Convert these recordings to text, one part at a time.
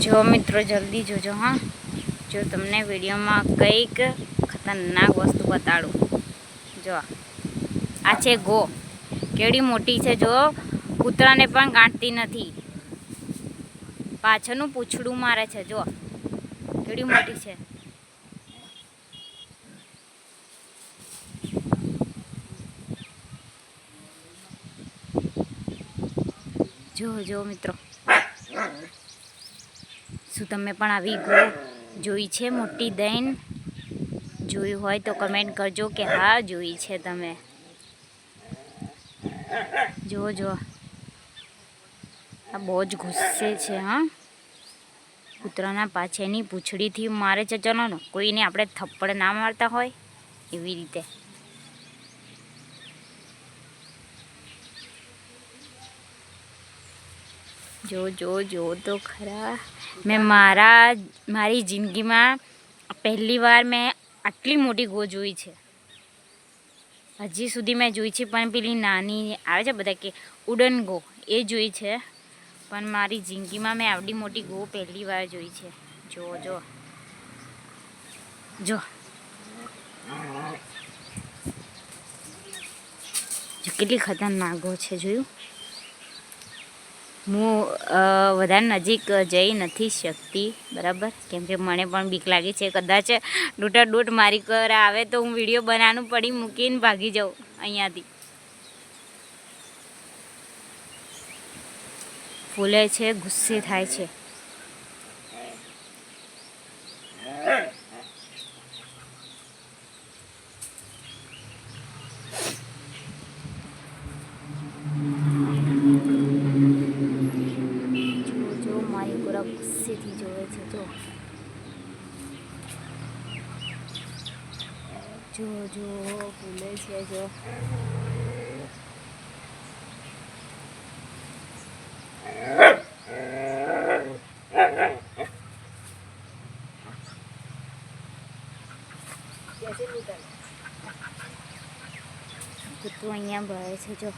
જો મિત્રો જલ્દી જોજો હા, જો તમને વિડીયોમાં કંઈક ખતરનાક વસ્તુ બતાડું. જો આ છે ગો, કેવડી મોટી છે. જો કૂતરાને પણ ગાંઠતી નથી, પાછળનું પૂંછડું મારે છે. જો કેવડી મોટી છે. જો મિત્રો, શું તમે પણ આવી ગો જોઈ છે? મોટી દઈને જોઈ હોય તો કમેન્ટ કરજો કે હા જોઈ છે તમે. જો આ બહુ જ ગુસ્સે છે હા. કૂતરાના પાછળની પૂંછડીથી મારે છે. ચલો ને, કોઈને આપણે થપ્પડ ના મારતા હોય એવી રીતે. જો તો ખરા. મેં મારી જિંદગીમાં પહેલી વાર મેં આટલી મોટી ગો જોઈ છે. હજી સુધી મેં જોઈ છે, પણ પેલી નાની આવે છે બધા કે ઉડન ગો, એ જોઈ છે. પણ મારી જિંદગીમાં મેં આવડી મોટી ગો પહેલી વાર જોઈ છે. જો કેટલી ખતરનાક ગો છે. જોયું? હું વધારે નજીક જઈ નથી શકતી, બરાબર, કેમ કે મને પણ બીક લાગે છે. કદાચ ડૂટ મારી કર આવે તો હું વિડીયો બનાવવાનું પડી મૂકીને ભાગી જાઉં અહીંયાથી. ફૂલે છે, ગુસ્સે થાય છે. જો મારી ગોરા ગુસ્સેથી જોવે છે. જો ફૂલે છે. જો કૂતરું અહીંયા ભરે છે. જો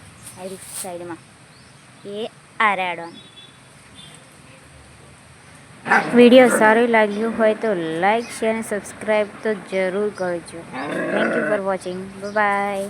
સાઈડમાં એ આરાડો. વિડીયો સારો લાગ્યો હોય તો લાઈક, શેર અને સબસ્ક્રાઈબ તો જરૂર કરજો. Thank you for watching. By.